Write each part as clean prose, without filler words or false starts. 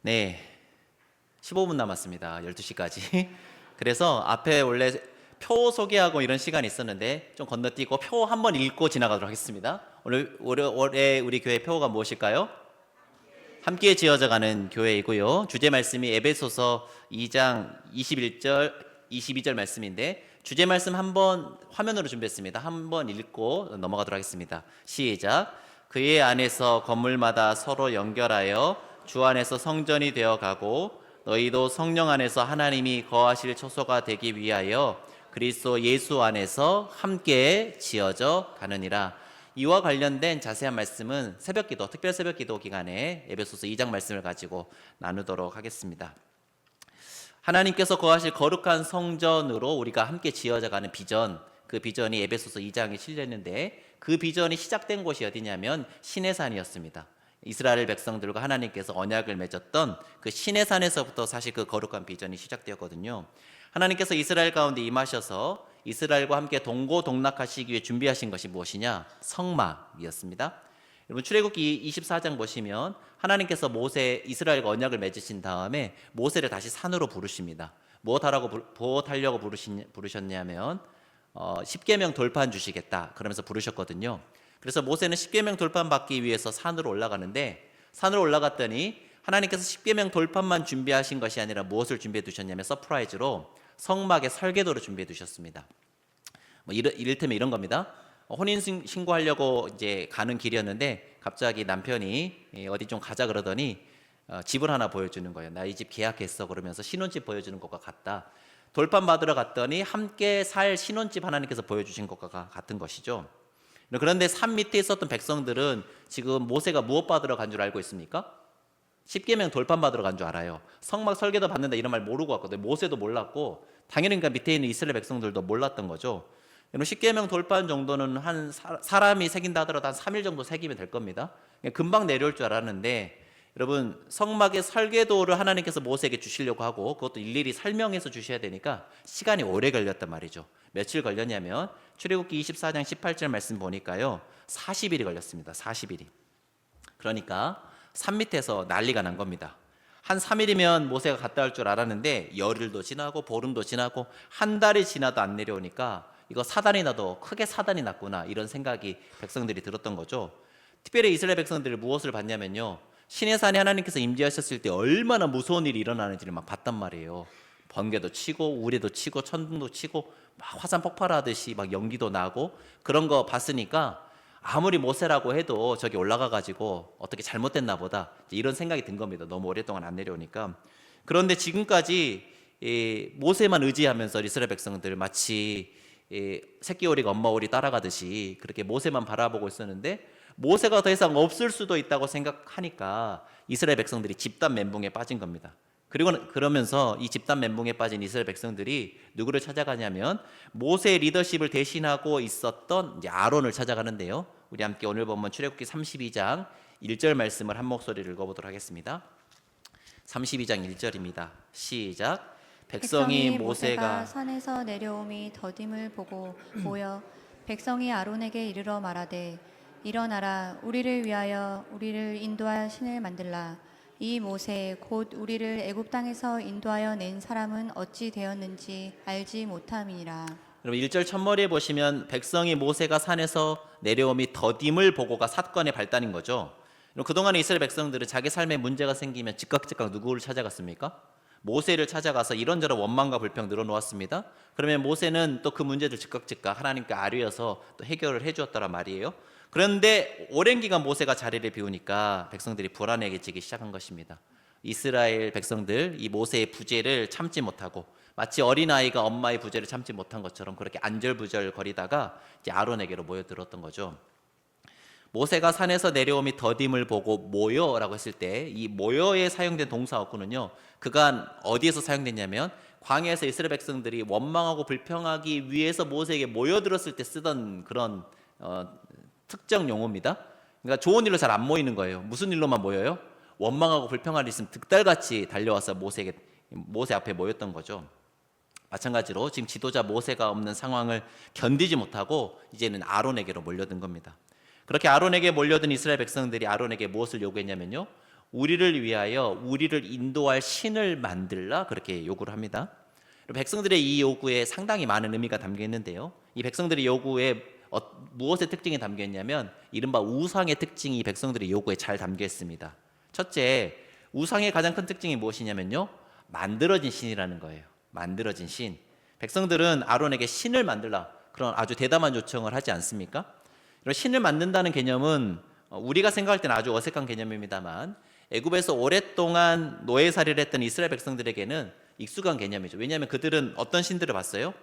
네, 15분 남았습니다. 12시까지. 그래서 앞에 원래 표 소개하고 이런 시간이 있었는데 좀 건너뛰고 표 한번 읽고 지나가도록 하겠습니다. 올해 우리 교회 표가 무엇일까요? 함께 지어져가는 교회이고요. 주제 말씀이 에베소서 2장 21절, 22절 말씀인데 주제 말씀 한번 화면으로 준비했습니다. 한번 읽고 넘어가도록 하겠습니다. 시작. 그의 안에서 건물마다 서로 연결하여 주 안에서 성전이 되어가고 너희도 성령 안에서 하나님이 거하실 처소가 되기 위하여 그리스도 예수 안에서 함께 지어져 가느니라. 이와 관련된 자세한 말씀은 새벽기도, 특별 새벽기도 기간에 에베소서 2장 말씀을 가지고 나누도록 하겠습니다. 하나님께서 거하실 거룩한 성전으로 우리가 함께 지어져가는 비전, 그 비전이 에베소서 2장에 실렸는데 그 비전이 시작된 곳이 어디냐면 시내산이었습니다. 이스라엘 백성들과 하나님께서 언약을 맺었던 그 시내산에서부터 사실 그 거룩한 비전이 시작되었거든요. 하나님께서 이스라엘 가운데 임하셔서 이스라엘과 함께 동고동락하시기 위해 준비하신 것이 무엇이냐? 성막이었습니다. 여러분 출애굽기 24장 보시면 하나님께서 이스라엘과 언약을 맺으신 다음에 모세를 다시 산으로 부르십니다. 무엇하려고 부르셨냐면 10계명 돌판 주시겠다 그러면서 부르셨거든요. 그래서 모세는 10계명 돌판 받기 위해서 산으로 올라가는데 산으로 올라갔더니 하나님께서 10계명 돌판만 준비하신 것이 아니라 무엇을 준비해 두셨냐면 서프라이즈로 성막의 설계도를 준비해 두셨습니다. 이를테면 이런 겁니다. 혼인 신고하려고 이제 가는 길이었는데 갑자기 남편이 어디 좀 가자 그러더니 집을 하나 보여주는 거예요. 나 이 집 계약했어 그러면서 신혼집 보여주는 것과 같다. 돌판 받으러 갔더니 함께 살 신혼집 하나님께서 보여주신 것과 같은 것이죠. 그런데 산 밑에 있었던 백성들은 지금 모세가 무엇 받으러 간 줄 알고 있습니까? 10계명 돌판 받으러 간 줄 알아요. 성막 설계도 받는다 이런 말 모르고 왔거든요. 모세도 몰랐고 당연히 그러니까 밑에 있는 이스라엘 백성들도 몰랐던 거죠. 10계명 돌판 정도는 한 사람이 새긴다 하더라도 한 3일 정도 새기면 될 겁니다. 금방 내려올 줄 알았는데 여러분 성막의 설계도를 하나님께서 모세에게 주시려고 하고 그것도 일일이 설명해서 주셔야 되니까 시간이 오래 걸렸단 말이죠. 며칠 걸렸냐면 출애굽기 24장 18절 말씀 보니까요 40일이 걸렸습니다. 40일이. 그러니까 산 밑에서 난리가 난 겁니다. 한 3일이면 모세가 갔다 올 줄 알았는데 열흘도 지나고 보름도 지나고 한 달이 지나도 안 내려오니까 이거 사단이 나도 크게 사단이 났구나 이런 생각이 백성들이 들었던 거죠. 특별히 이스라엘 백성들이 무엇을 봤냐면요 시내산에 하나님께서 임재하셨을 때 얼마나 무서운 일이 일어나는지를 막 봤단 말이에요. 번개도 치고 우레도 치고 천둥도 치고 막 화산 폭발하듯이 막 연기도 나고 그런 거 봤으니까 아무리 모세라고 해도 저기 올라가 가지고 어떻게 잘못됐나 보다 이런 생각이 든 겁니다. 너무 오랫동안 안 내려오니까. 그런데 지금까지 모세만 의지하면서 이스라엘 백성들 마치 새끼 오리가 엄마 오리 따라가듯이 그렇게 모세만 바라보고 있었는데 모세가 더 이상 없을 수도 있다고 생각하니까 이스라엘 백성들이 집단 멘붕에 빠진 겁니다. 그러면서 이 집단 멘붕에 빠진 이스라엘 백성들이 누구를 찾아가냐면 모세의 리더십을 대신하고 있었던 이제 아론을 찾아가는데요. 우리 함께 오늘 본문 출애굽기 32장 1절 말씀을 한 목소리를 읽어보도록 하겠습니다. 32장 1절입니다. 시작. 백성이 모세가 산에서 내려옴이 더딤을 보고 모여 백성이 아론에게 이르러 말하되 일어나라 우리를 위하여 우리를 인도할 신을 만들라. 이 모세 곧 우리를 애굽 땅에서 인도하여 낸 사람은 어찌 되었는지 알지 못함이니라. 여러분 1절 첫머리에 보시면 백성이 모세가 산에서 내려옴이 더딤을 보고가 사건의 발단인 거죠. 그동안의 이스라엘 백성들은 자기 삶에 문제가 생기면 즉각 누구를 찾아갔습니까? 모세를 찾아가서 이런저런 원망과 불평 늘어놓았습니다. 그러면 모세는 또 그 문제들 즉각 하나님께 아뢰어서 또 해결을 해주었더란 말이에요. 그런데 오랜 기간 모세가 자리를 비우니까 백성들이 불안해지기 시작한 것입니다. 이스라엘 백성들 이 모세의 부재를 참지 못하고 마치 어린아이가 엄마의 부재를 참지 못한 것처럼 그렇게 안절부절 거리다가 이제 아론에게로 모여들었던 거죠. 모세가 산에서 내려옴이 더딤을 보고 모여라고 했을 때 이 모여에 사용된 동사어구는요 그간 어디에서 사용됐냐면 광야에서 이스라엘 백성들이 원망하고 불평하기 위해서 모세에게 모여들었을 때 쓰던 그런 특정 용어입니다. 그러니까 좋은 일로 잘 안 모이는 거예요. 무슨 일로만 모여요? 원망하고 불평할 일 있으면 득달같이 달려와서 모세 앞에 모였던 거죠. 마찬가지로 지금 지도자 모세가 없는 상황을 견디지 못하고 이제는 아론에게로 몰려든 겁니다. 그렇게 아론에게 몰려든 이스라엘 백성들이 아론에게 무엇을 요구했냐면요 우리를 위하여 우리를 인도할 신을 만들라 그렇게 요구를 합니다. 백성들의 이 요구에 상당히 많은 의미가 담겨 있는데요. 이 백성들의 요구에 무엇의 특징이 담겨 있냐면 이른바 우상의 특징이 백성들의 요구에 잘 담겨 있습니다. 첫째, 우상의 가장 큰 특징이 무엇이냐면요, 만들어진 신이라는 거예요. 만들어진 신. 백성들은 아론에게 신을 만들라 그런 아주 대담한 요청을 하지 않습니까? 이런 신을 만든다는 개념은 우리가 생각할 때는 아주 어색한 개념입니다만 애굽에서 오랫동안 노예살이를 했던 이스라엘 백성들에게는 익숙한 개념이죠. 왜냐하면 그들은 어떤 신들을 봤어요?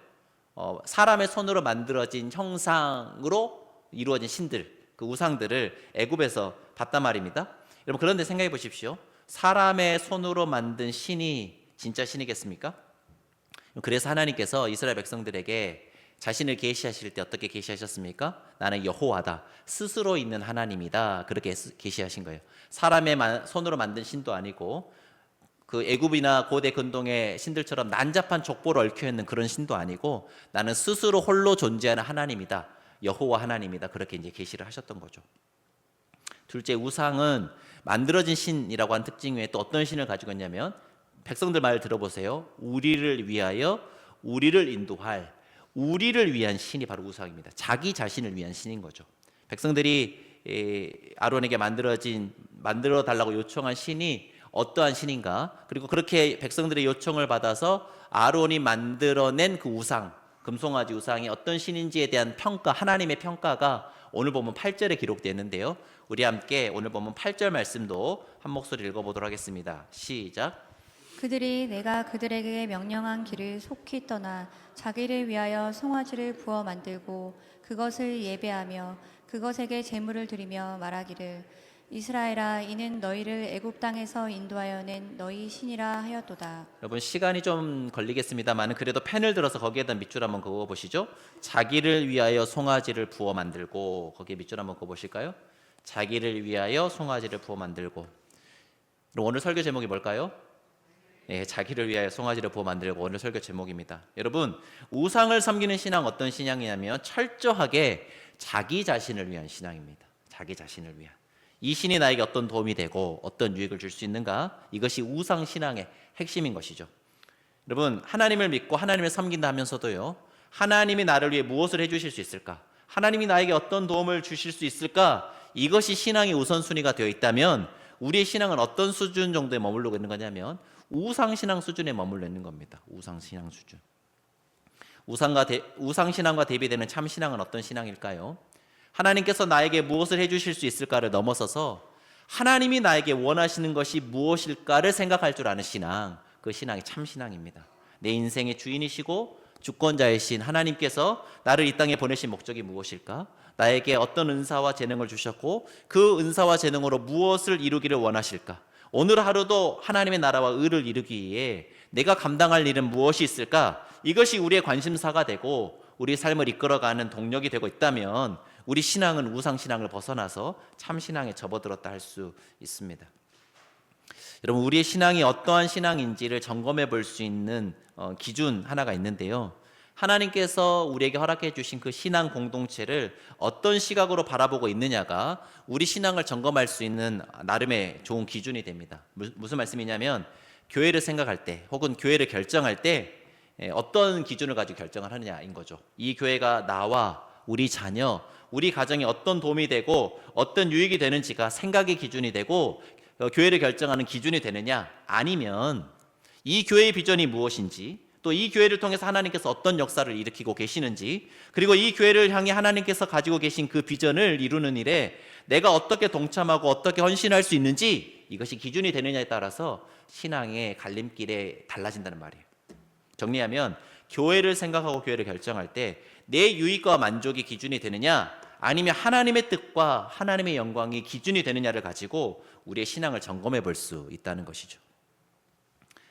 사람의 손으로 만들어진 형상으로 이루어진 신들, 그 우상들을 애굽에서 봤단 말입니다. 여러분, 그런데 생각해 보십시오. 사람의 손으로 만든 신이 진짜 신이겠습니까? 그래서 하나님께서 이스라엘 백성들에게 자신을 계시하실 때 어떻게 계시하셨습니까? 나는 여호와다, 스스로 있는 하나님이다, 그렇게 계시하신 거예요. 사람의 손으로 만든 신도 아니고 그 애굽이나 고대 근동의 신들처럼 난잡한 족보를 얽혀 있는 그런 신도 아니고 나는 스스로 홀로 존재하는 하나님이다, 여호와 하나님이다, 그렇게 이제 계시를 하셨던 거죠. 둘째, 우상은 만들어진 신이라고 하는 특징 외에 또 어떤 신을 가지고 있냐면, 백성들 말 들어보세요. 우리를 위하여 우리를 인도할, 우리를 위한 신이 바로 우상입니다. 자기 자신을 위한 신인 거죠. 백성들이 아론에게 만들어 달라고 요청한 신이 어떠한 신인가, 그리고 그렇게 백성들의 요청을 받아서 아론이 만들어낸 그 우상, 금송아지 우상이 어떤 신인지에 대한 평가, 하나님의 평가가 오늘 보면 8절에 기록되어 있는데요. 우리 함께 오늘 보면 8절 말씀도 한 목소리 읽어보도록 하겠습니다. 시작. 그들이 내가 그들에게 명령한 길을 속히 떠나 자기를 위하여 송아지를 부어 만들고 그것을 예배하며 그것에게 제물을 드리며 말하기를 이스라엘아, 이는 너희를 애굽 땅에서 인도하여 낸 너희 신이라 하였도다. 여러분, 시간이 좀 걸리겠습니다만 그래도 펜을 들어서 거기에다 밑줄 한번 그어 보시죠. 자기를 위하여 송아지를 부어 만들고, 거기에 밑줄 한번 그어 보실까요? 자기를 위하여 송아지를 부어 만들고. 그럼 오늘 설교 제목이 뭘까요? 네, 자기를 위하여 송아지를 부어 만들고, 오늘 설교 제목입니다. 여러분, 우상을 섬기는 신앙 어떤 신앙이냐면 철저하게 자기 자신을 위한 신앙입니다. 자기 자신을 위한. 이 신이 나에게 어떤 도움이 되고 어떤 유익을 줄 수 있는가, 이것이 우상 신앙의 핵심인 것이죠. 여러분, 하나님을 믿고 하나님을 섬긴다 하면서도요, 하나님이 나를 위해 무엇을 해주실 수 있을까, 하나님이 나에게 어떤 도움을 주실 수 있을까, 이것이 신앙의 우선순위가 되어 있다면 우리의 신앙은 어떤 수준 정도에 머무르고 있는 거냐면 우상신앙 수준에 머물러 있는 겁니다. 우상신앙 수준. 우상신앙과 대비되는 참신앙은 어떤 신앙일까요? 하나님께서 나에게 무엇을 해주실 수 있을까를 넘어서서 하나님이 나에게 원하시는 것이 무엇일까를 생각할 줄 아는 신앙, 그 신앙이 참신앙입니다. 내 인생의 주인이시고 주권자이신 하나님께서 나를 이 땅에 보내신 목적이 무엇일까? 나에게 어떤 은사와 재능을 주셨고 그 은사와 재능으로 무엇을 이루기를 원하실까? 오늘 하루도 하나님의 나라와 의를 이루기 위해 내가 감당할 일은 무엇이 있을까? 이것이 우리의 관심사가 되고 우리 삶을 이끌어가는 동력이 되고 있다면 우리 신앙은 우상신앙을 벗어나서 참신앙에 접어들었다 할 수 있습니다. 여러분, 우리의 신앙이 어떠한 신앙인지를 점검해 볼 수 있는 기준 하나가 있는데요. 하나님께서 우리에게 허락해 주신 그 신앙 공동체를 어떤 시각으로 바라보고 있느냐가 우리 신앙을 점검할 수 있는 나름의 좋은 기준이 됩니다. 무슨 말씀이냐면, 교회를 생각할 때 혹은 교회를 결정할 때 어떤 기준을 가지고 결정을 하느냐인 거죠. 이 교회가 나와 우리 자녀, 우리 가정에 어떤 도움이 되고 어떤 유익이 되는지가 생각의 기준이 되고 교회를 결정하는 기준이 되느냐, 아니면 이 교회의 비전이 무엇인지, 또 이 교회를 통해서 하나님께서 어떤 역사를 일으키고 계시는지, 그리고 이 교회를 향해 하나님께서 가지고 계신 그 비전을 이루는 일에 내가 어떻게 동참하고 어떻게 헌신할 수 있는지, 이것이 기준이 되느냐에 따라서 신앙의 갈림길에 달라진다는 말이에요. 정리하면 교회를 생각하고 교회를 결정할 때 내 유익과 만족이 기준이 되느냐, 아니면 하나님의 뜻과 하나님의 영광이 기준이 되느냐를 가지고 우리의 신앙을 점검해 볼 수 있다는 것이죠.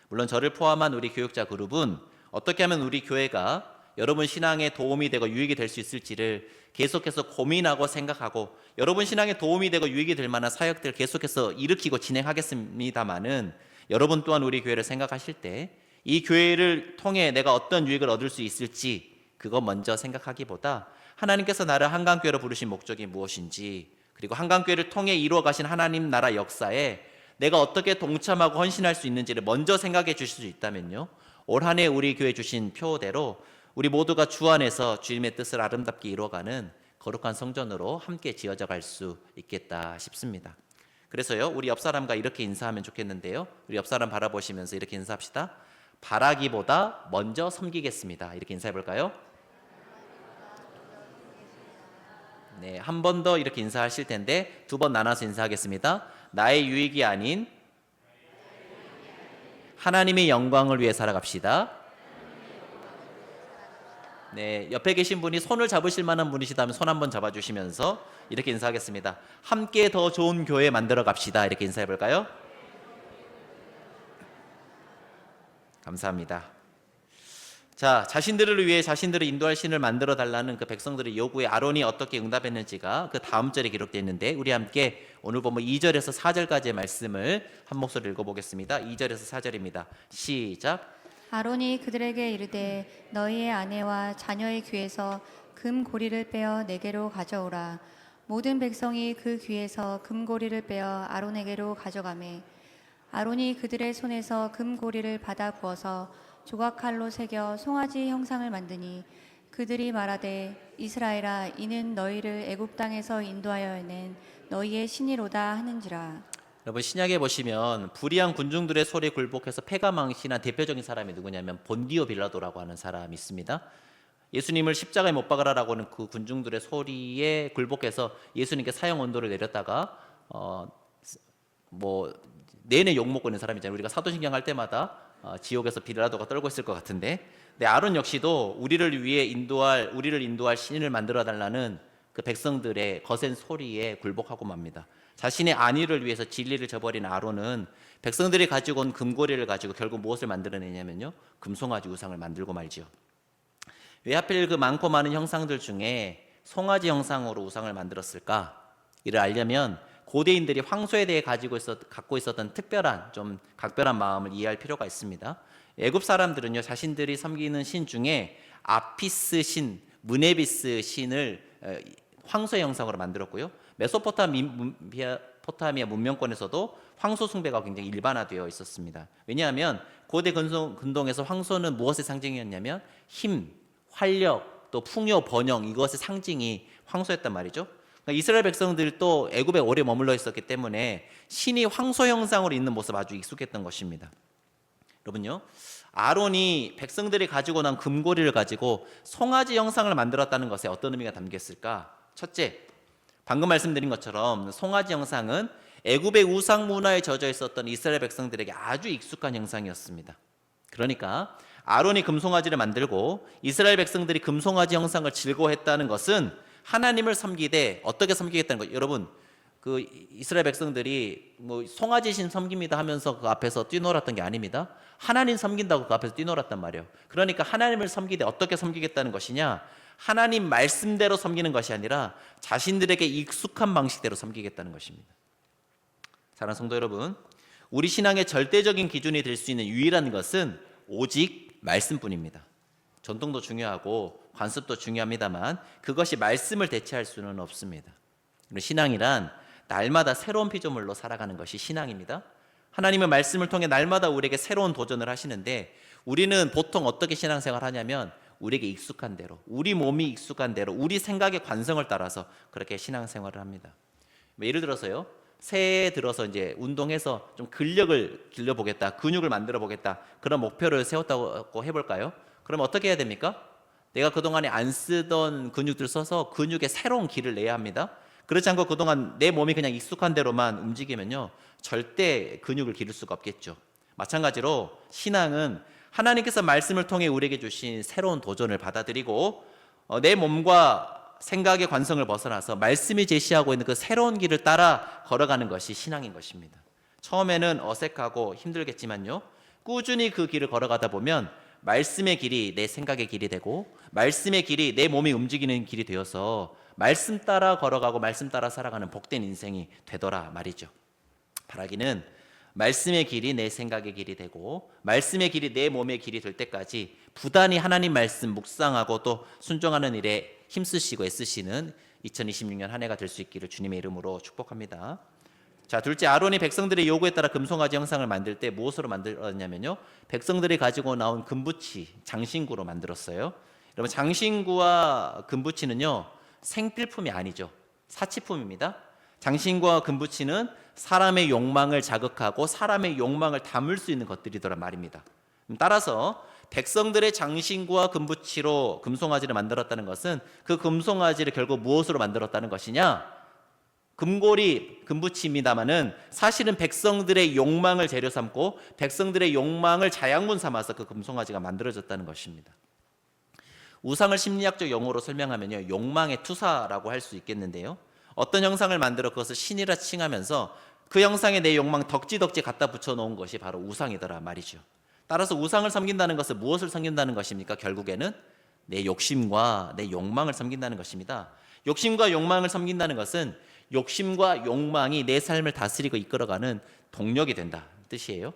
물론 저를 포함한 우리 교육자 그룹은 어떻게 하면 우리 교회가 여러분 신앙에 도움이 되고 유익이 될 수 있을지를 계속해서 고민하고 생각하고, 여러분 신앙에 도움이 되고 유익이 될 만한 사역들을 계속해서 일으키고 진행하겠습니다마는, 여러분 또한 우리 교회를 생각하실 때 이 교회를 통해 내가 어떤 유익을 얻을 수 있을지, 그거 먼저 생각하기보다 하나님께서 나를 한강교회로 부르신 목적이 무엇인지, 그리고 한강교회를 통해 이루어 가신 하나님 나라 역사에 내가 어떻게 동참하고 헌신할 수 있는지를 먼저 생각해 주실 수 있다면요, 올 한 해 우리 교회 주신 표대로 우리 모두가 주 안에서 주님의 뜻을 아름답게 이루어가는 거룩한 성전으로 함께 지어져 갈 수 있겠다 싶습니다. 그래서요, 우리 옆 사람과 이렇게 인사하면 좋겠는데요, 우리 옆 사람 바라보시면서 이렇게 인사합시다. 바라기보다 먼저 섬기겠습니다. 이렇게 인사해 볼까요? 네, 한 번 더 이렇게 인사하실 텐데 두 번 나눠서 인사하겠습니다. 나의 유익이 아닌 하나님의 영광을 위해 살아갑시다. 네, 옆에 계신 분이 손을 잡으실 만한 분이시다면 손 한번 잡아주시면서 이렇게 인사하겠습니다. 함께 더 좋은 교회 만들어 갑시다. 이렇게 인사해 볼까요? 감사합니다. 자, 자신들을 위해 자신들을 인도할 신을 만들어 달라는 그 백성들의 요구에 아론이 어떻게 응답했는지가 그 다음 절에 기록되어 있는데, 우리 함께 오늘 보면 2절에서 4절까지의 말씀을 한 목소리로 읽어보겠습니다. 2절에서 4절입니다. 시작. 아론이 그들에게 이르되 너희의 아내와 자녀의 귀에서 금고리를 빼어 내게로 가져오라. 모든 백성이 그 귀에서 금고리를 빼어 아론에게로 가져가매 아론이 그들의 손에서 금고리를 받아 부어서 조각칼로 새겨 송아지 형상을 만드니 그들이 말하되 이스라엘아, 이는 너희를 애굽 땅에서 인도하여 낸 너희의 신이로다 하는지라. 여러분, 신약에 보시면 불의한 군중들의 소리에 굴복해서 패가 망신한 대표적인 사람이 누구냐면 본디오 빌라도라고 하는 사람이 있습니다. 예수님을 십자가에 못 박으라라고 하는 그 군중들의 소리에 굴복해서 예수님께 사형 언도를 내렸다가 내내 욕먹고 있는 사람이잖아요. 우리가 사도신경 할 때마다 지옥에서 빌라도가 떨고 있을 것 같은데, 네, 아론 역시도 우리를 인도할 신을 만들어 달라는 그 백성들의 거센 소리에 굴복하고 맙니다. 자신의 안위를 위해서 진리를 저버린 아론은 백성들이 가지고 온 금고리를 가지고 결국 무엇을 만들어내냐면요, 금송아지 우상을 만들고 말지요. 왜 하필 그 많고 많은 형상들 중에 송아지 형상으로 우상을 만들었을까? 이를 알려면 고대인들이 황소에 대해 갖고 있었던 특별한, 좀 각별한 마음을 이해할 필요가 있습니다. 애굽 사람들은요, 자신들이 섬기는 신 중에 아피스 신, 무네비스 신을 황소의 형상으로 만들었고요, 메소포타미아 문명권에서도 황소 숭배가 굉장히 일반화되어 있었습니다. 왜냐하면 고대 근동에서 황소는 무엇의 상징이었냐면 힘, 활력, 또 풍요, 번영, 이것의 상징이 황소였단 말이죠. 그러니까 이스라엘 백성들도 애굽에 오래 머물러 있었기 때문에 신이 황소 형상으로 있는 모습 아주 익숙했던 것입니다. 여러분요, 아론이 백성들이 가지고 난 금고리를 가지고 송아지 형상을 만들었다는 것에 어떤 의미가 담겨 있을까? 첫째, 방금 말씀드린 것처럼 송아지 형상은 애굽의 우상 문화에 젖어 있었던 이스라엘 백성들에게 아주 익숙한 형상이었습니다. 그러니까 아론이 금송아지를 만들고 이스라엘 백성들이 금송아지 형상을 즐거워했다는 것은 하나님을 섬기되 어떻게 섬기겠다는 것. 여러분, 그 이스라엘 백성들이 송아지 신 섬깁니다 하면서 그 앞에서 뛰놀았던 게 아닙니다. 하나님 섬긴다고 그 앞에서 뛰놀았단 말이에요. 그러니까 하나님을 섬기되 어떻게 섬기겠다는 것이냐, 하나님 말씀대로 섬기는 것이 아니라 자신들에게 익숙한 방식대로 섬기겠다는 것입니다. 사랑하는 성도 여러분, 우리 신앙의 절대적인 기준이 될 수 있는 유일한 것은 오직 말씀뿐입니다. 전통도 중요하고 관습도 중요합니다만 그것이 말씀을 대체할 수는 없습니다. 신앙이란 날마다 새로운 피조물로 살아가는 것이 신앙입니다. 하나님의 말씀을 통해 날마다 우리에게 새로운 도전을 하시는데, 우리는 보통 어떻게 신앙생활을 하냐면 우리에게 익숙한 대로, 우리 몸이 익숙한 대로, 우리 생각의 관성을 따라서 그렇게 신앙생활을 합니다. 예를 들어서요, 새해 들어서 이제 운동해서 좀 근력을 길러보겠다, 근육을 만들어 보겠다, 그런 목표를 세웠다고 해볼까요? 그럼 어떻게 해야 됩니까? 내가 그동안에 안 쓰던 근육들 써서 근육에 새로운 길을 내야 합니다. 그렇지 않고 그동안 내 몸이 그냥 익숙한 대로만 움직이면요, 절대 근육을 기를 수가 없겠죠. 마찬가지로 신앙은 하나님께서 말씀을 통해 우리에게 주신 새로운 도전을 받아들이고 내 몸과 생각의 관성을 벗어나서 말씀이 제시하고 있는 그 새로운 길을 따라 걸어가는 것이 신앙인 것입니다. 처음에는 어색하고 힘들겠지만요, 꾸준히 그 길을 걸어가다 보면 말씀의 길이 내 생각의 길이 되고 말씀의 길이 내 몸이 움직이는 길이 되어서 말씀 따라 걸어가고 말씀 따라 살아가는 복된 인생이 되더라 말이죠. 바라기는 말씀의 길이 내 생각의 길이 되고 말씀의 길이 내 몸의 길이 될 때까지 부단히 하나님 말씀 묵상하고 또 순종하는 일에 힘쓰시고 애쓰시는 2026년 한 해가 될 수 있기를 주님의 이름으로 축복합니다. 자, 둘째, 아론이 백성들의 요구에 따라 금송아지 형상을 만들 때 무엇으로 만들었냐면요, 백성들이 가지고 나온 금부치, 장신구로 만들었어요. 여러분, 장신구와 금부치는요 생필품이 아니죠. 사치품입니다. 장신구와 금부치는 사람의 욕망을 자극하고 사람의 욕망을 담을 수 있는 것들이더란 말입니다. 따라서 백성들의 장신구와 금부치로 금송아지를 만들었다는 것은 그 금송아지를 결국 무엇으로 만들었다는 것이냐? 금고리, 금부치입니다마는 사실은 백성들의 욕망을 재료 삼고 백성들의 욕망을 자양분 삼아서 그 금송아지가 만들어졌다는 것입니다. 우상을 심리학적 용어로 설명하면요, 욕망의 투사라고 할 수 있겠는데요, 어떤 형상을 만들어 그것을 신이라 칭하면서 그 형상에 내 욕망 덕지덕지 갖다 붙여놓은 것이 바로 우상이더라 말이죠. 따라서 우상을 섬긴다는 것은 무엇을 섬긴다는 것입니까? 결국에는 내 욕심과 내 욕망을 섬긴다는 것입니다. 욕심과 욕망을 섬긴다는 것은 욕심과 욕망이 내 삶을 다스리고 이끌어가는 동력이 된다 뜻이에요.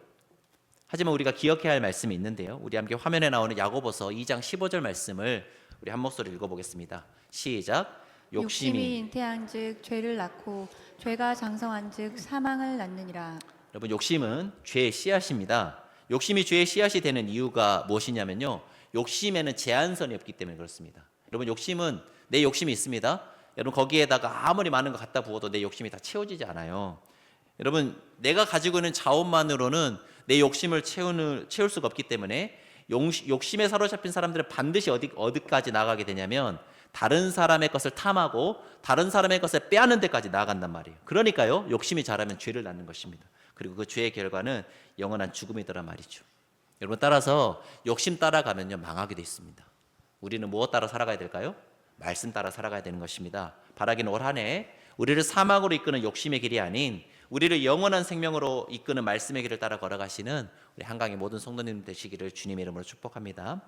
하지만 우리가 기억해야 할 말씀이 있는데요, 우리 함께 화면에 나오는 야고보서 2장 15절 말씀을 우리 한 목소리 읽어보겠습니다. 시작. 욕심이 잉태한즉 죄를 낳고 죄가 장성한즉 사망을 낳느니라. 여러분, 욕심은 죄의 씨앗입니다. 욕심이 죄의 씨앗이 되는 이유가 무엇이냐면요, 욕심에는 제한선이 없기 때문에 그렇습니다. 여러분, 욕심은 내 욕심이 있습니다. 여러분, 거기에다가 아무리 많은 거 갖다 부어도 내 욕심이 다 채워지지 않아요. 여러분, 내가 가지고 있는 자원만으로는 내 욕심을 채울 수가 없기 때문에 욕심에 사로잡힌 사람들은 반드시 어디까지 나가게 되냐면 다른 사람의 것을 탐하고 다른 사람의 것을 빼앗는 데까지 나아간단 말이에요. 그러니까요, 욕심이 자라면 죄를 낳는 것입니다. 그리고 그 죄의 결과는 영원한 죽음이더란 말이죠. 여러분, 따라서 욕심 따라가면요 망하게 돼 있습니다. 우리는 무엇 따라 살아가야 될까요? 말씀 따라 살아가야 되는 것입니다. 바라기는 올 한 해 우리를 사막으로 이끄는 욕심의 길이 아닌 우리를 영원한 생명으로 이끄는 말씀의 길을 따라 걸어가시는 우리 한강의 모든 성도님 되시기를 주님의 이름으로 축복합니다.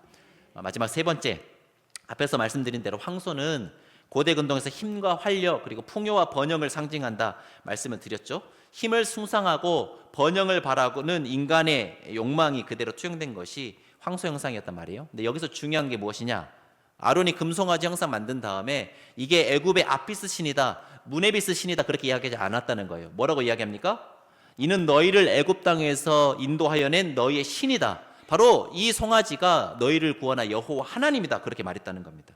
마지막 세 번째, 앞에서 말씀드린 대로 황소는 고대 근동에서 힘과 활력 그리고 풍요와 번영을 상징한다 말씀을 드렸죠. 힘을 숭상하고 번영을 바라고는 인간의 욕망이 그대로 투영된 것이 황소 형상이었단 말이에요. 근데 여기서 중요한 게 무엇이냐? 아론이 금송아지 형상 만든 다음에 이게 애굽의 아피스 신이다, 무네비스 신이다 그렇게 이야기하지 않았다는 거예요. 뭐라고 이야기합니까? 이는 너희를 애굽 땅에서 인도하여 낸 너희의 신이다. 바로 이 송아지가 너희를 구원한 여호와 하나님이다 그렇게 말했다는 겁니다.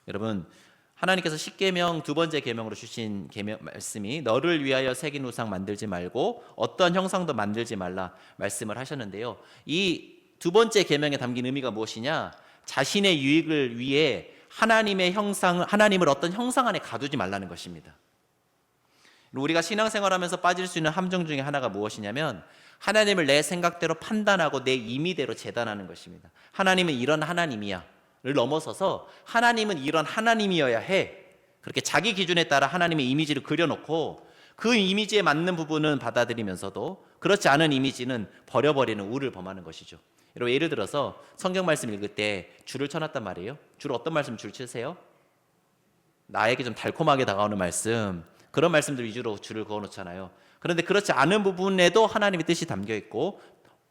여러분, 하나님께서 십계명 두 번째 계명으로 주신 말씀이 너를 위하여 새긴 우상 만들지 말고 어떤 형상도 만들지 말라 말씀을 하셨는데요, 이 두 번째 계명에 담긴 의미가 무엇이냐? 자신의 유익을 위해 하나님의 형상, 하나님을 어떤 형상 안에 가두지 말라는 것입니다. 우리가 신앙생활하면서 빠질 수 있는 함정 중에 하나가 무엇이냐면 하나님을 내 생각대로 판단하고 내 임의대로 재단하는 것입니다. 하나님은 이런 하나님이야 를 넘어서서 하나님은 이런 하나님이어야 해, 그렇게 자기 기준에 따라 하나님의 이미지를 그려놓고 그 이미지에 맞는 부분은 받아들이면서도 그렇지 않은 이미지는 버려버리는 우를 범하는 것이죠. 여러분, 예를 들어서 성경 말씀 읽을 때 줄을 쳐놨단 말이에요. 줄 어떤 말씀 줄 치세요? 나에게 좀 달콤하게 다가오는 말씀, 그런 말씀들 위주로 줄을 그어놓잖아요. 그런데 그렇지 않은 부분에도 하나님의 뜻이 담겨 있고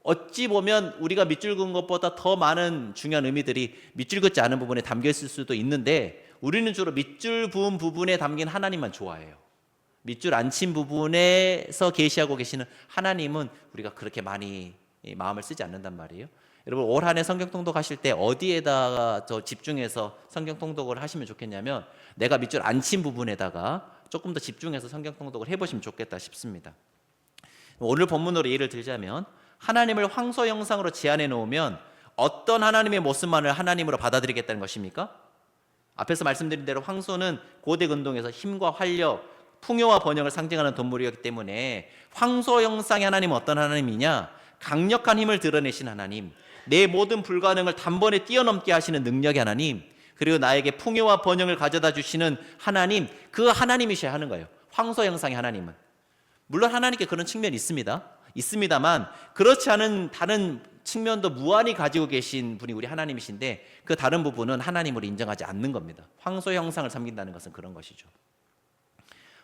어찌 보면 우리가 밑줄 그은 것보다 더 많은 중요한 의미들이 밑줄 긋지 않은 부분에 담겨 있을 수도 있는데 우리는 주로 밑줄 부은 부분에 담긴 하나님만 좋아해요. 밑줄 안 친 부분에서 계시하고 계시는 하나님은 우리가 그렇게 많이 마음을 쓰지 않는단 말이에요. 여러분, 올 한 해 성경 통독하실 때 어디에다가 더 집중해서 성경 통독을 하시면 좋겠냐면 내가 밑줄 안 친 부분에다가 조금 더 집중해서 성경 통독을 해보시면 좋겠다 싶습니다. 오늘 본문으로 예를 들자면 하나님을 황소 형상으로 제안해 놓으면 어떤 하나님의 모습만을 하나님으로 받아들이겠다는 것입니까? 앞에서 말씀드린 대로 황소는 고대 근동에서 힘과 활력, 풍요와 번영을 상징하는 동물이었기 때문에 황소 형상의 하나님은 어떤 하나님이냐? 강력한 힘을 드러내신 하나님, 내 모든 불가능을 단번에 뛰어넘게 하시는 능력의 하나님, 그리고 나에게 풍요와 번영을 가져다 주시는 하나님, 그 하나님이셔야 하는 거예요. 황소 형상의 하나님은. 물론 하나님께 그런 측면이 있습니다만 그렇지 않은 다른 측면도 무한히 가지고 계신 분이 우리 하나님이신데 그 다른 부분은 하나님으로 인정하지 않는 겁니다. 황소 형상을 섬긴다는 것은 그런 것이죠.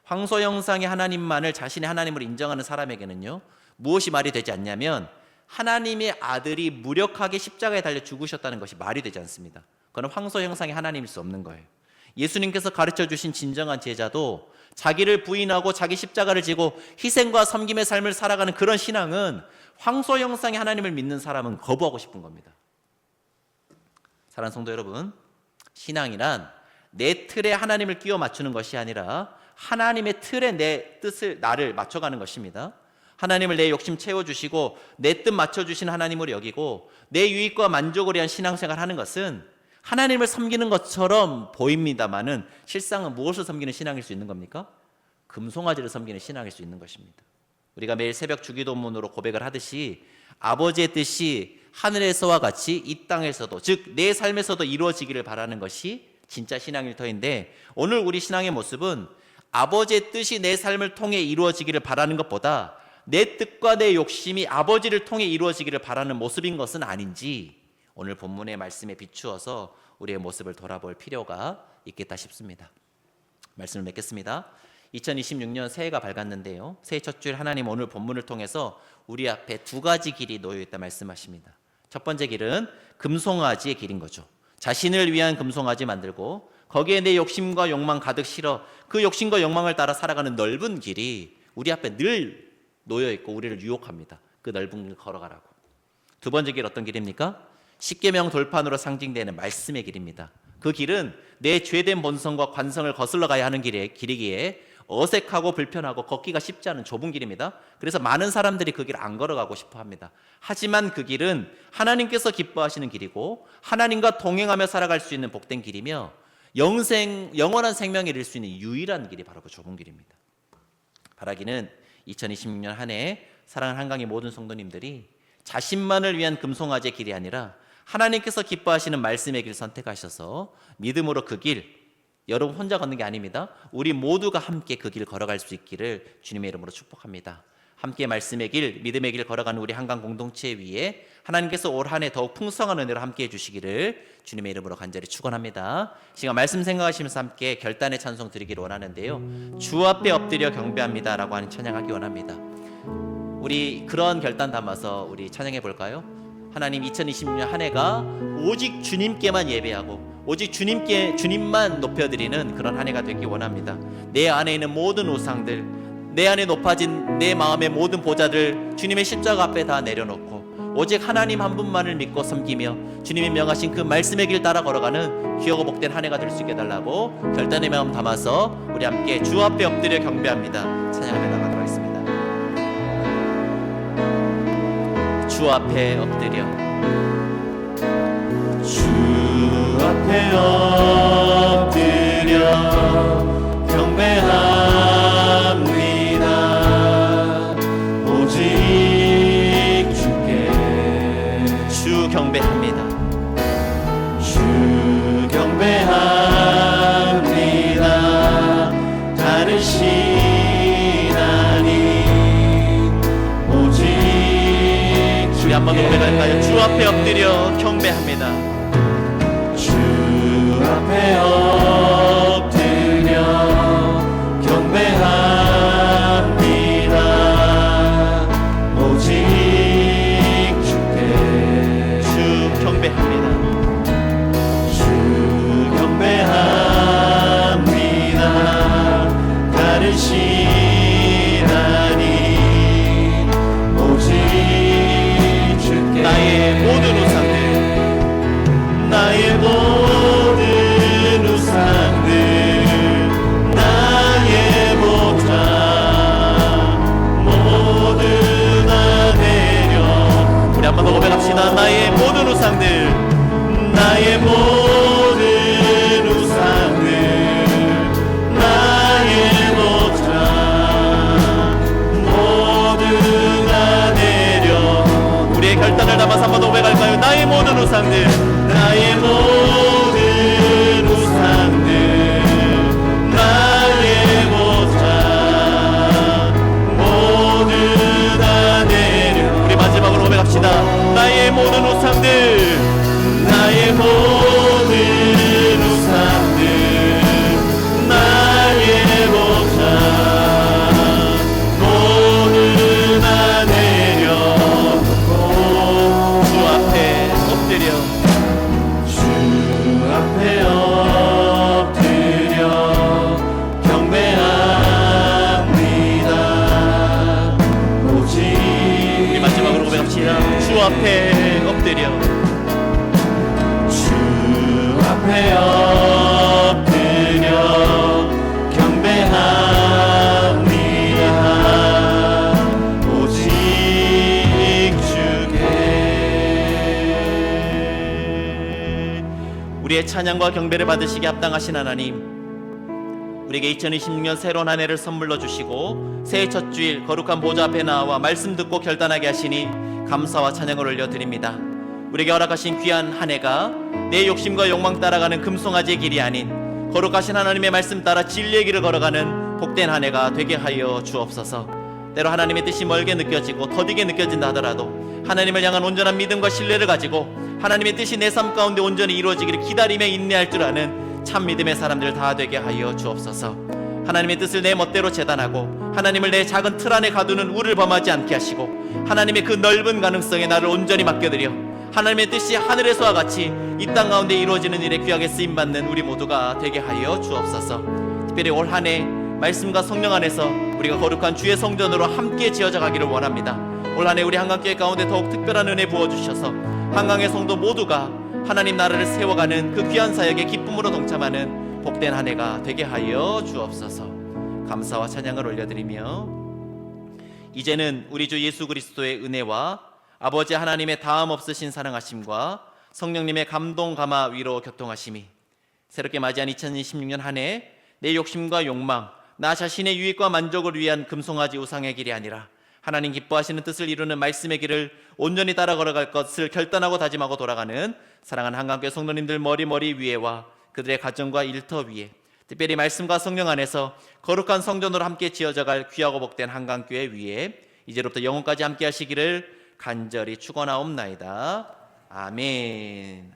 황소 형상의 하나님만을 자신의 하나님으로 인정하는 사람에게는요, 무엇이 말이 되지 않냐면 하나님의 아들이 무력하게 십자가에 달려 죽으셨다는 것이 말이 되지 않습니다. 그건 황소 형상의 하나님일 수 없는 거예요. 예수님께서 가르쳐 주신 진정한 제자도 자기를 부인하고 자기 십자가를 지고 희생과 섬김의 삶을 살아가는 그런 신앙은 황소 형상의 하나님을 믿는 사람은 거부하고 싶은 겁니다. 사랑하는 성도 여러분, 신앙이란 내 틀에 하나님을 끼워 맞추는 것이 아니라 하나님의 틀에 내 뜻을 나를 맞춰가는 것입니다. 하나님을 내 욕심 채워주시고 내 뜻 맞춰주신 하나님으로 여기고 내 유익과 만족을 위한 신앙생활을 하는 것은 하나님을 섬기는 것처럼 보입니다마는 실상은 무엇을 섬기는 신앙일 수 있는 겁니까? 금송아지를 섬기는 신앙일 수 있는 것입니다. 우리가 매일 새벽 주기도문으로 고백을 하듯이 아버지의 뜻이 하늘에서와 같이 이 땅에서도, 즉 내 삶에서도 이루어지기를 바라는 것이 진짜 신앙일 터인데, 오늘 우리 신앙의 모습은 아버지의 뜻이 내 삶을 통해 이루어지기를 바라는 것보다 내 뜻과 내 욕심이 아버지를 통해 이루어지기를 바라는 모습인 것은 아닌지 오늘 본문의 말씀에 비추어서 우리의 모습을 돌아볼 필요가 있겠다 싶습니다. 말씀을 맺겠습니다. 2026년 새해가 밝았는데요, 새해 첫 주일 하나님 오늘 본문을 통해서 우리 앞에 두 가지 길이 놓여 있다 말씀하십니다. 첫 번째 길은 금송아지의 길인 거죠. 자신을 위한 금송아지 만들고 거기에 내 욕심과 욕망 가득 실어 그 욕심과 욕망을 따라 살아가는 넓은 길이 우리 앞에 늘 놓여 있고 우리를 유혹합니다. 그 넓은 길 걸어가라고. 두 번째 길 어떤 길입니까? 십계명 돌판으로 상징되는 말씀의 길입니다. 그 길은 내 죄된 본성과 관성을 거슬러 가야 하는 길이기에 어색하고 불편하고 걷기가 쉽지 않은 좁은 길입니다. 그래서 많은 사람들이 그 길 안 걸어가고 싶어 합니다. 하지만 그 길은 하나님께서 기뻐하시는 길이고 하나님과 동행하며 살아갈 수 있는 복된 길이며 영원한 생명을 이룰 수 있는 유일한 길이 바로 그 좁은 길입니다. 바라기는 2026년 한 해 사랑하는 한강의 모든 성도님들이 자신만을 위한 금송아지의 길이 아니라 하나님께서 기뻐하시는 말씀의 길 선택하셔서 믿음으로 그 길, 여러분 혼자 걷는 게 아닙니다. 우리 모두가 함께 그 길 걸어갈 수 있기를 주님의 이름으로 축복합니다. 함께 말씀의 길, 믿음의 길 걸어가는 우리 한강 공동체 위에 하나님께서 올 한 해 더욱 풍성한 은혜로 함께 해주시기를 주님의 이름으로 간절히 축원합니다. 시간 말씀 생각하시면서 함께 결단의 찬송 드리기를 원하는데요, 주 앞에 엎드려 경배합니다 라고 하는 찬양하기 원합니다. 우리 그런 결단 담아서 우리 찬양해 볼까요? 하나님, 2026년 한 해가 오직 주님께만 예배하고 오직 주님만 높여드리는 그런 한 해가 되기 원합니다. 내 안에 있는 모든 우상들, 내 안에 높아진 내 마음의 모든 보좌들 주님의 십자가 앞에 다 내려놓고 오직 하나님 한 분만을 믿고 섬기며 주님이 명하신 그 말씀의 길 따라 걸어가는 귀하고 복된 한 해가 될 수 있게 해달라고 결단의 마음 담아서 우리 함께 주 앞에 엎드려 경배합니다 찬양하며 나가도록 하겠습니다. 주 앞에 엎드려, 주 앞에 엎드려 경배합니다. 오직 주께 주 경배합니다. 주 경배합니다. 다른 신하니 오직 우리 한번 노래할까요? 주 앞에 엎드려 경배합니다. 주 앞에 엎드려 경배합니다. 오직 주께 주 경배합니다. 주 경배합니다. 다른 신하니 오직 주께 나의 모든 우상들, 나의 모든 우상들, 나의 보좌 모두 다 내려. 우리 한번 더 고백합시다. 나의 모든 우상들, 나의 모든 우상들, 나의 보좌 모두 다 내려. 우리의 결단을 담아서 한번 더 고백할까요? 나의 모든 우상들, 나의 모든 우상들, 나의 보좌 모두 다 내려. 우리 마지막으로 고백합시다. 나의 모든 우상들, 나의 모든 우상들, 나의 보좌 모두 다 내려놓고 주 앞에 엎드려 주 앞에 엎드려 주 앞에 엎드려 경배합니다. 오직 주께. 우리의 찬양과 경배를 받으시기에 합당하신 하나님, 우리에게 2026년 새로운 한 해를 선물로 주시고 새해 첫 주일 거룩한 보좌 앞에 나와 말씀 듣고 결단하게 하시니 감사와 찬양을 올려드립니다. 우리에게 허락하신 귀한 한 해가 내 욕심과 욕망 따라가는 금송아지의 길이 아닌 거룩하신 하나님의 말씀 따라 진리의 길을 걸어가는 복된 한 해가 되게 하여 주옵소서. 때로 하나님의 뜻이 멀게 느껴지고 더디게 느껴진다 하더라도 하나님을 향한 온전한 믿음과 신뢰를 가지고 하나님의 뜻이 내 삶 가운데 온전히 이루어지기를 기다리며 인내할 줄 아는 참 믿음의 사람들 다 되게 하여 주옵소서. 하나님의 뜻을 내 멋대로 재단하고 하나님을 내 작은 틀 안에 가두는 우를 범하지 않게 하시고 하나님의 그 넓은 가능성에 나를 온전히 맡겨드려 하나님의 뜻이 하늘에서와 같이 이 땅 가운데 이루어지는 일에 귀하게 쓰임받는 우리 모두가 되게 하여 주옵소서. 특별히 올 한 해 말씀과 성령 안에서 우리가 거룩한 주의 성전으로 함께 지어져 가기를 원합니다. 올 한 해 우리 한강교회 가운데 더욱 특별한 은혜 부어주셔서 한강의 성도 모두가 하나님 나라를 세워가는 그 귀한 사역에 기쁨으로 동참하는 복된 한 해가 되게 하여 주옵소서. 감사와 찬양을 올려드리며 이제는 우리 주 예수 그리스도의 은혜와 아버지 하나님의 다함 없으신 사랑하심과 성령님의 감동 감화 위로 교통하심이 새롭게 맞이한 2026년 한 해 내 욕심과 욕망 나 자신의 유익과 만족을 위한 금송아지 우상의 길이 아니라 하나님 기뻐하시는 뜻을 이루는 말씀의 길을 온전히 따라 걸어갈 것을 결단하고 다짐하고 돌아가는 사랑하는 한강교회 성도님들 머리 위에와 그들의 가정과 일터 위에 특별히 말씀과 성령 안에서 거룩한 성전으로 함께 지어져갈 귀하고 복된 한강교회 위에 이제로부터 영원까지 함께 하시기를 간절히 축원하옵나이다. 아멘.